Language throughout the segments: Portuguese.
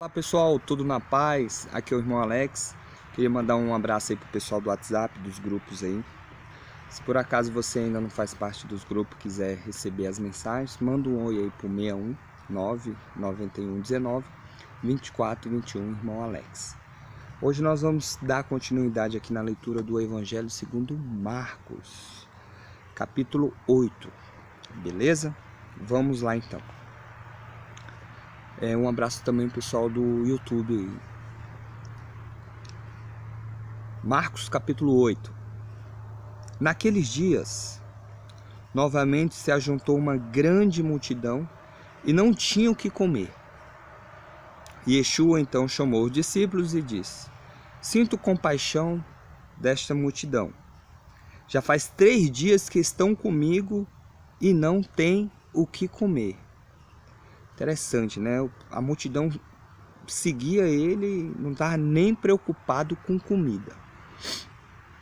Olá pessoal, tudo na paz? Aqui é o irmão Alex. Queria mandar um abraço aí pro pessoal do WhatsApp, dos grupos aí. Se por acaso você ainda não faz parte dos grupos, quiser receber as mensagens, manda um oi aí pro 61 991 19 24 21, irmão Alex. Hoje nós vamos dar continuidade aqui na leitura do Evangelho segundo Marcos, capítulo 8, beleza? Vamos lá então. Um abraço também pro pessoal do YouTube aí. Marcos capítulo 8. Naqueles dias, novamente se ajuntou uma grande multidão e não tinham o que comer. Yeshua então chamou os discípulos e disse: Sinto compaixão desta multidão. Já faz 3 dias que estão comigo e não têm o que comer. Interessante, né? A multidão seguia ele, não estava nem preocupado com comida.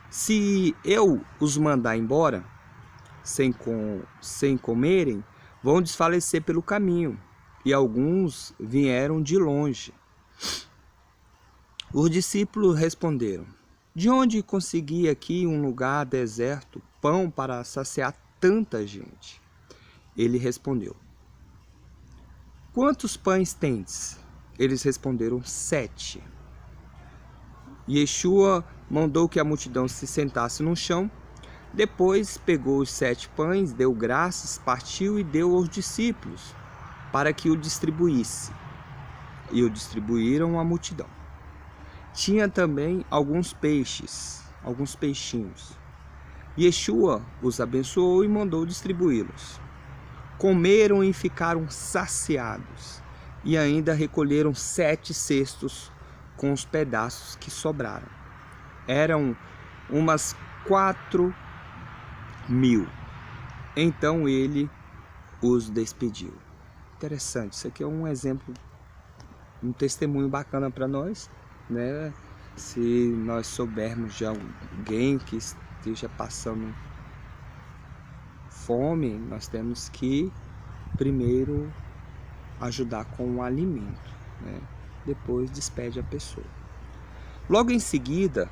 Se eu os mandar embora, sem comerem, vão desfalecer pelo caminho. E alguns vieram de longe. Os discípulos responderam: De onde consegui aqui um lugar deserto, pão para saciar tanta gente? Ele respondeu: Quantos pães tendes? Eles responderam: 7. Yeshua mandou que a multidão se sentasse no chão. Depois pegou os 7 pães, deu graças, partiu e deu aos discípulos, para que o distribuísse. E o distribuíram à multidão. Tinha também alguns peixinhos. Yeshua os abençoou e mandou distribuí-los. Comeram e ficaram saciados, e ainda recolheram 7 cestos com os pedaços que sobraram. Eram umas 4.000. Então ele os despediu. Interessante, isso aqui é um exemplo, um testemunho bacana para nós, né? Se nós soubermos de alguém que esteja passando fome, nós temos que primeiro ajudar com o alimento, né? Depois despede a pessoa. Logo em seguida,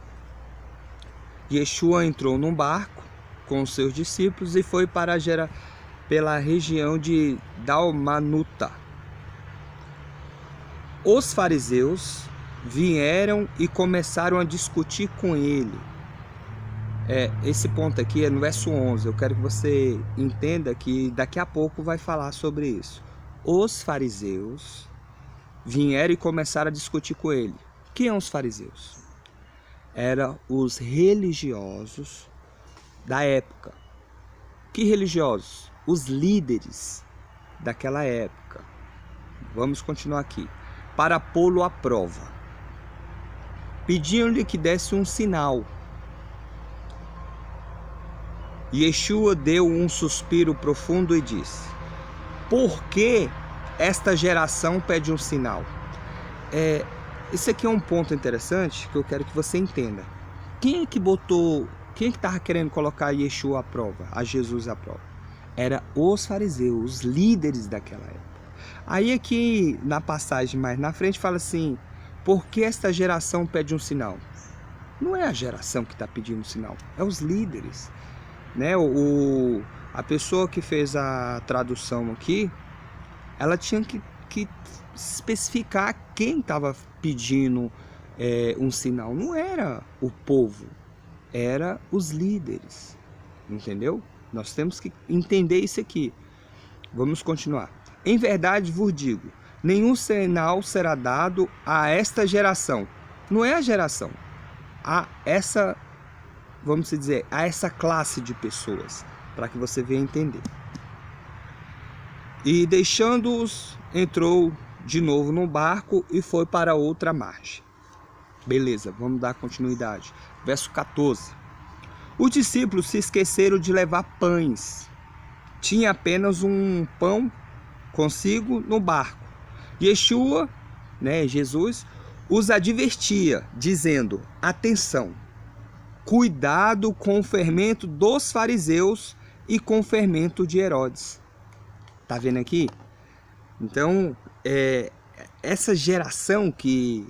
Yeshua entrou num barco com os seus discípulos e foi pela região de Dalmanuta. Os fariseus vieram e começaram a discutir com ele. Esse ponto aqui é no verso 11. Eu quero que você entenda que daqui a pouco vai falar sobre isso. Os fariseus vieram e começaram a discutir com ele. Quem são os fariseus? Eram os religiosos da época. Que religiosos? Os líderes daquela época. Vamos continuar aqui. Para pô-lo à prova. Pediam-lhe que desse um sinal. Yeshua deu um suspiro profundo e disse: Por que esta geração pede um sinal? Esse aqui é um ponto interessante que eu quero que você entenda. Quem é que estava querendo colocar Yeshua à prova, a Jesus à prova? Era os fariseus, os líderes daquela época. Aí aqui na passagem mais na frente fala assim: por que esta geração pede um sinal? Não é a geração que está pedindo um sinal, é os líderes, né? A pessoa que fez a tradução aqui, ela tinha que especificar quem estava pedindo um sinal. Não era o povo, era os líderes, entendeu? Nós temos que entender isso aqui. Vamos continuar. Em verdade vos digo, nenhum sinal será dado a esta geração. Não é a geração, a essa, vamos dizer, a essa classe de pessoas, para que você venha entender. E deixando-os, entrou de novo no barco e foi para outra margem. Beleza, vamos dar continuidade. Verso 14. Os discípulos se esqueceram de levar pães. Tinha apenas um pão consigo no barco. Yeshua, Jesus, os advertia, dizendo: atenção, cuidado com o fermento dos fariseus e com o fermento de Herodes. Tá vendo aqui? Então, essa geração que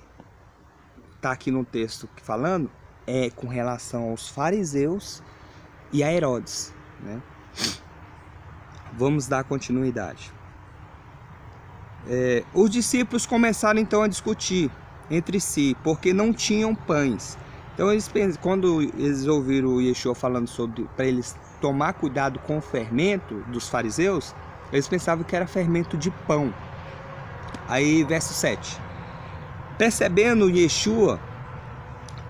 está aqui no texto falando é com relação aos fariseus e a Herodes, né? Vamos dar continuidade. Os discípulos começaram então a discutir entre si, porque não tinham pães. Então quando eles ouviram Yeshua falando sobre para eles tomar cuidado com o fermento dos fariseus, eles pensavam que era fermento de pão. Aí verso 7. Percebendo Yeshua,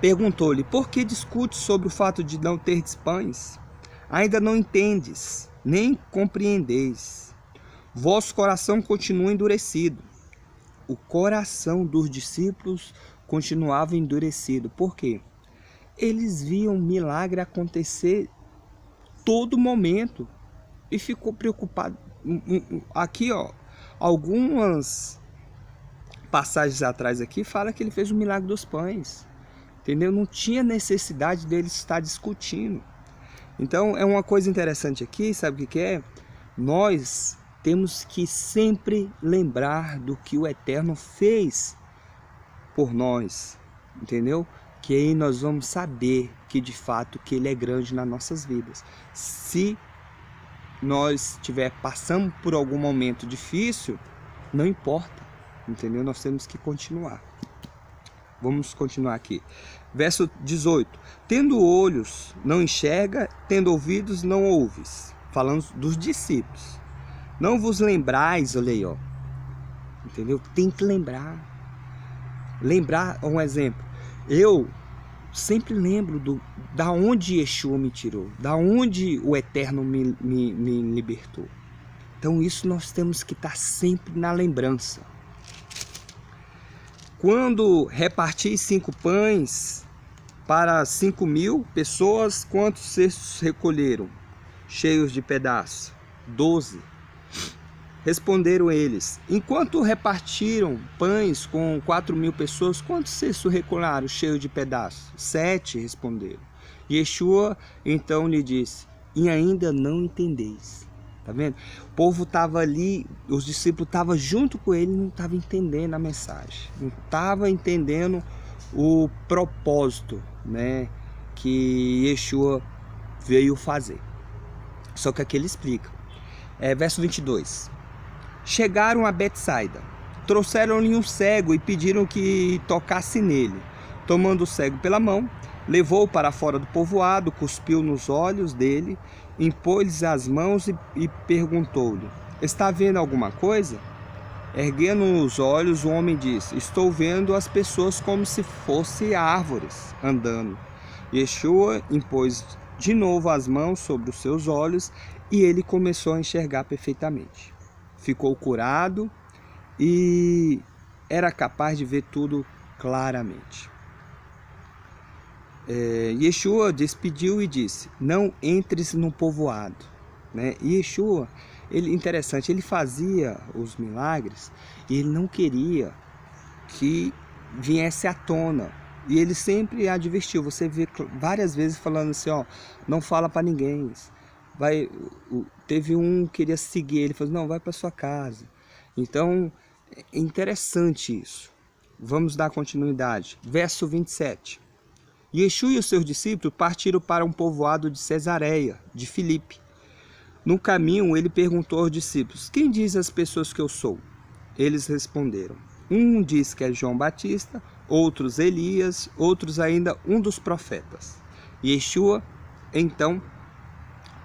perguntou-lhe: por que discutes sobre o fato de não teres pães? Ainda não entendes, nem compreendeis. Vosso coração continua endurecido. O coração dos discípulos continuava endurecido. Por quê? Eles viam milagre acontecer todo momento e ficou preocupado. Aqui, ó, algumas passagens atrás aqui fala que ele fez o milagre dos pães, entendeu? Não tinha necessidade dele estar discutindo. Então é uma coisa interessante aqui, sabe o que é? Nós temos que sempre lembrar do que o Eterno fez por nós, entendeu? Que aí nós vamos saber que de fato que Ele é grande nas nossas vidas. Se nós passando por algum momento difícil, não importa, entendeu? Nós temos que continuar. Vamos continuar aqui. Verso 18. Tendo olhos, não enxerga, tendo ouvidos, não ouves. Falando dos discípulos. Não vos lembrais, olha aí, ó. Entendeu? Tem que lembrar. Lembrar, um exemplo. Eu sempre lembro da onde Yeshua me tirou, da onde o Eterno me libertou. Então isso nós temos que estar sempre na lembrança. Quando reparti 5 pães para 5.000 pessoas, quantos cestos recolheram, cheios de pedaços? 12. Responderam eles: enquanto repartiram pães com 4.000 pessoas, quantos cestos recolheram, cheios de pedaços? 7, responderam. Yeshua então lhe disse: e ainda não entendeis. Tá vendo? O povo estava ali, os discípulos estavam junto com ele, não estavam entendendo a mensagem, não estavam entendendo o propósito, né, que Yeshua veio fazer. Só que aqui ele explica. Verso 22. Chegaram a Betsaida, trouxeram-lhe um cego e pediram que tocasse nele. Tomando o cego pela mão, levou-o para fora do povoado, cuspiu nos olhos dele, impôs-lhe as mãos e perguntou-lhe: está vendo alguma coisa? Erguendo os olhos, o homem disse: estou vendo as pessoas como se fossem árvores andando. Yeshua impôs de novo as mãos sobre os seus olhos e ele começou a enxergar perfeitamente. Ficou curado e era capaz de ver tudo claramente. Yeshua despediu e disse: não entres no povoado, né? Yeshua, interessante, ele fazia os milagres e ele não queria que viesse à tona. E ele sempre advertiu. Você vê várias vezes falando assim, ó, não fala para ninguém. Teve um que queria seguir, ele falou: não, vai para sua casa. Então é interessante isso. Vamos dar continuidade. Verso 27. Yeshua e os seus discípulos partiram para um povoado de Cesareia, de Filipe. No caminho, ele perguntou aos discípulos: quem diz as pessoas que eu sou? Eles responderam: um diz que é João Batista, outros Elias, outros ainda um dos profetas. Yeshua, então,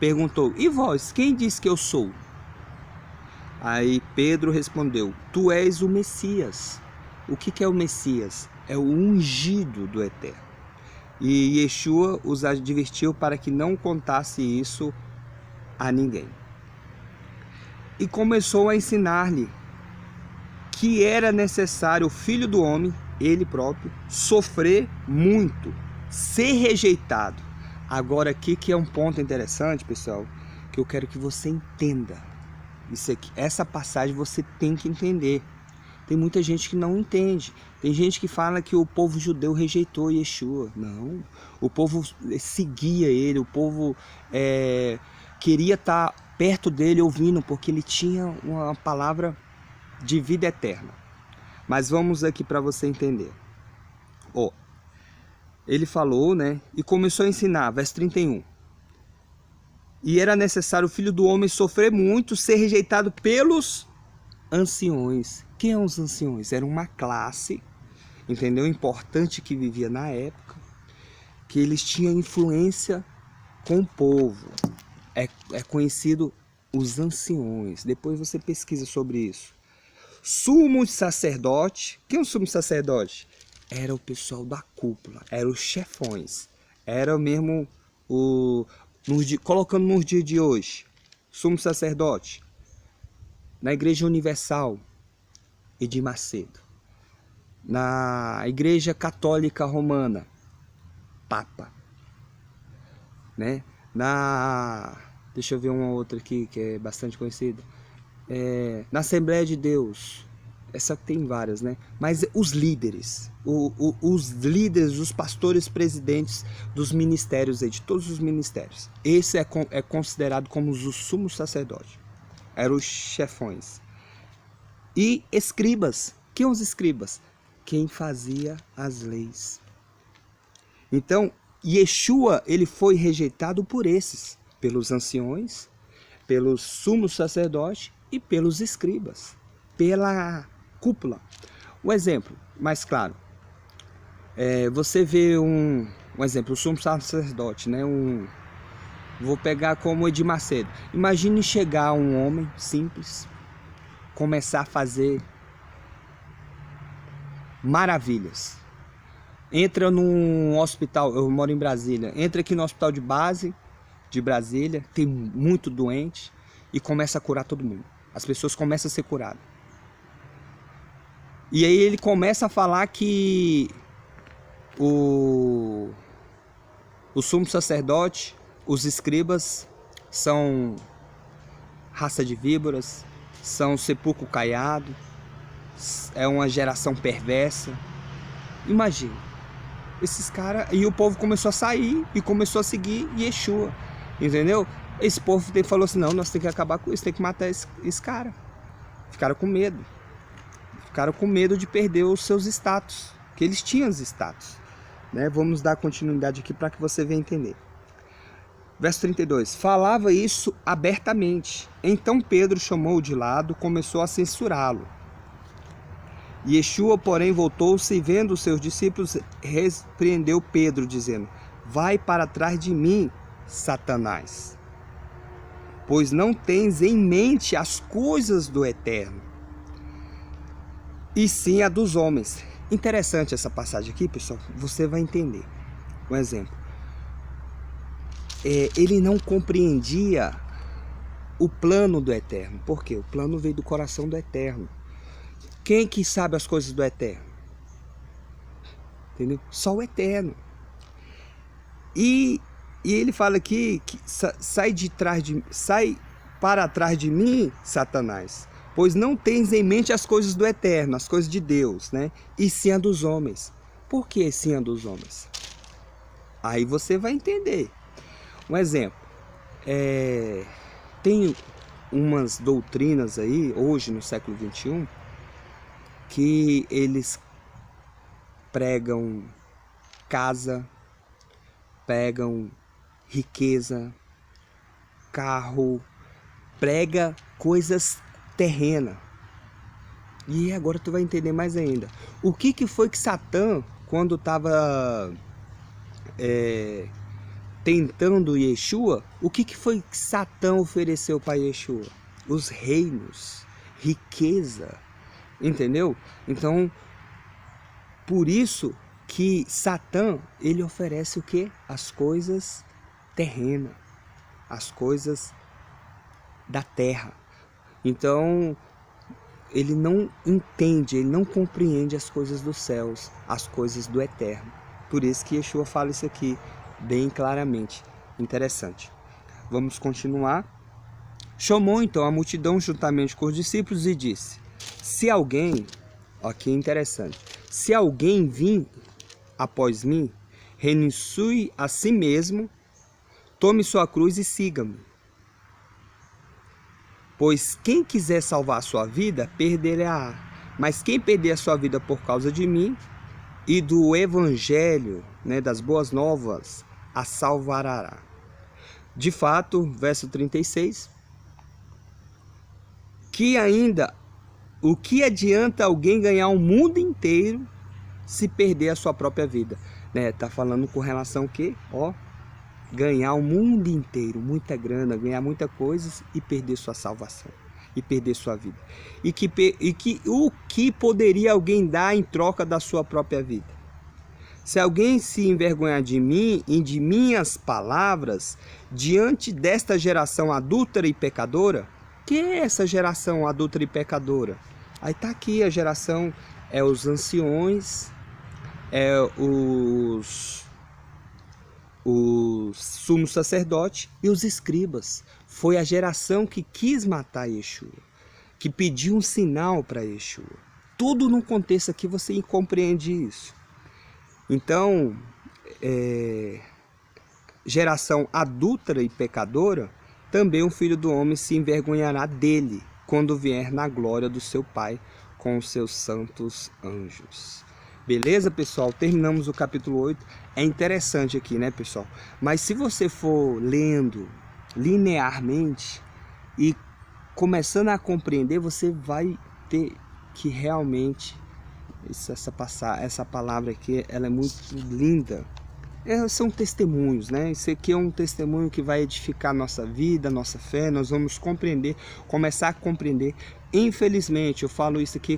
perguntou: e vós, quem diz que eu sou? Aí Pedro respondeu: tu és o Messias. O que é o Messias? É o ungido do Eterno. E Yeshua os advertiu para que não contasse isso a ninguém. E começou a ensinar-lhe que era necessário o Filho do Homem, ele próprio, sofrer muito, ser rejeitado. Agora aqui que é um ponto interessante, pessoal, que eu quero que você entenda. Isso aqui, essa passagem você tem que entender. Tem muita gente que não entende. Tem gente que fala que o povo judeu rejeitou Yeshua. Não, o povo seguia ele, o povo queria estar perto dele ouvindo, porque ele tinha uma palavra de vida eterna. Mas vamos aqui para você entender. Ó, ele falou, né? E começou a ensinar, verso 31. E era necessário o filho do homem sofrer muito, ser rejeitado pelos anciões. Quem são os anciões? Era uma classe, entendeu? Importante que vivia na época, que eles tinham influência com o povo. É conhecido os anciões. Depois você pesquisa sobre isso. Sumo sacerdote. Quem é o sumo sacerdote? Era o pessoal da cúpula, eram os chefões. Era mesmo colocando nos dias de hoje, sumo sacerdote. Na Igreja Universal, Edir Macedo. Na Igreja Católica Romana, Papa. Né? Deixa eu ver uma outra aqui que é bastante conhecida. Na Assembleia de Deus. Essa tem várias, né? Mas os líderes, os líderes, os pastores presidentes dos ministérios, aí, de todos os ministérios. Esse é considerado como os sumos sacerdotes. Eram os chefões. E escribas. Quem são os escribas? Quem fazia as leis. Então, Yeshua, ele foi rejeitado por esses. Pelos anciões, pelos sumos sacerdotes e pelos escribas. Pela cúpula. Um exemplo mais claro. Você vê um exemplo, o sumo sacerdote, né? Vou pegar como Edir Macedo. Imagine chegar um homem simples, começar a fazer maravilhas. Entra num hospital, eu moro em Brasília, entra aqui no hospital de base de Brasília, tem muito doente e começa a curar todo mundo. As pessoas começam a ser curadas. E aí ele começa a falar que o sumo sacerdote, os escribas, são raça de víboras, são sepulcro caiado, é uma geração perversa. Imagina, esses caras... E o povo começou a sair e começou a seguir Yeshua, entendeu? Esse povo falou assim, não, nós temos que acabar com isso, tem que matar esse cara. Ficaram com medo. Ficaram com medo de perder os seus status, que eles tinham os status. Né? Vamos dar continuidade aqui para que você venha entender. Verso 32. Falava isso abertamente. Então Pedro chamou-o de lado, começou a censurá-lo. Yeshua, porém, voltou-se e, vendo os seus discípulos, repreendeu Pedro, dizendo: vai para trás de mim, Satanás, pois não tens em mente as coisas do eterno, e sim a dos homens. Interessante essa passagem aqui, pessoal, você vai entender. Um exemplo. Ele não compreendia o plano do eterno. Por quê? O plano veio do coração do eterno. Quem que sabe as coisas do eterno? Entendeu? Só o eterno. E ele fala aqui que sai para trás de mim, Satanás, pois não tens em mente as coisas do eterno, as coisas de Deus, né? E sim a dos homens. Por que sim a dos homens? Aí você vai entender. Um exemplo. Tem umas doutrinas aí, hoje no século XXI, que eles pregam casa, pregam riqueza, carro, prega coisas terrenas. E agora tu vai entender mais ainda. O que foi que Satã, quando estava tentando Yeshua, o que foi que Satã ofereceu para Yeshua? Os reinos, riqueza, entendeu? Então, por isso que Satã, ele oferece o quê? As coisas terrenas, as coisas da terra. Então, ele não entende, ele não compreende as coisas dos céus, as coisas do eterno. Por isso que Yeshua fala isso aqui bem claramente. Interessante. Vamos continuar. Chamou então a multidão juntamente com os discípulos e disse: se alguém, aqui é interessante, se alguém vir após mim, renuncie a si mesmo, tome sua cruz e siga-me. Pois quem quiser salvar sua vida, perderá. Mas quem perder a sua vida por causa de mim e do evangelho, né, das boas novas, a salvará. De fato, verso 36, o que adianta alguém ganhar o mundo inteiro se perder a sua própria vida? Né? Tá falando com relação ao quê? Ó, ganhar o mundo inteiro, muita grana, ganhar muita coisa e perder sua salvação, e perder sua vida. O que poderia alguém dar em troca da sua própria vida? Se alguém se envergonhar de mim e de minhas palavras, diante desta geração adúltera e pecadora, que é essa geração adúltera e pecadora? Aí tá aqui a geração, os anciões, os sumos sacerdotes e os escribas. Foi a geração que quis matar Yeshua, que pediu um sinal para Yeshua. Tudo num contexto aqui você compreende isso. Então, geração adúltera e pecadora, também o Filho do Homem se envergonhará dele, quando vier na glória do seu Pai com os seus santos anjos. Beleza, pessoal? Terminamos o capítulo 8. É interessante aqui, né, pessoal? Mas se você for lendo linearmente e começando a compreender, você vai ter que realmente... Essa palavra aqui, ela é muito linda. São testemunhos, né? Isso aqui é um testemunho que vai edificar nossa vida, nossa fé. Nós vamos compreender, começar a compreender. Infelizmente, eu falo isso aqui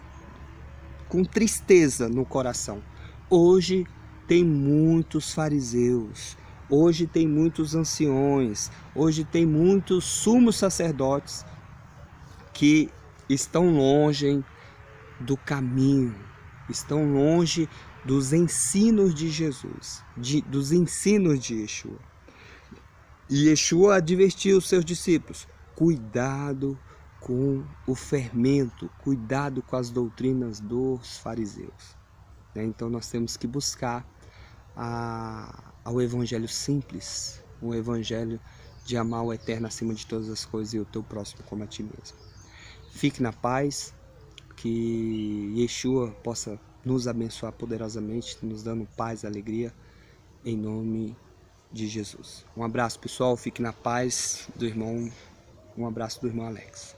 com tristeza no coração. Hoje tem muitos fariseus, hoje tem muitos anciões, hoje tem muitos sumos sacerdotes que estão longe do caminho, estão longe dos ensinos de Jesus, dos ensinos de Yeshua. E Yeshua advertiu os seus discípulos: cuidado com o fermento, cuidado com as doutrinas dos fariseus. Então nós temos que buscar ao evangelho simples, o evangelho de amar o eterno acima de todas as coisas e o teu próximo como a ti mesmo. Fique na paz, que Yeshua possa nos abençoar poderosamente, nos dando paz e alegria, em nome de Jesus. Um abraço, pessoal, fique na paz do irmão, um abraço do irmão Alex.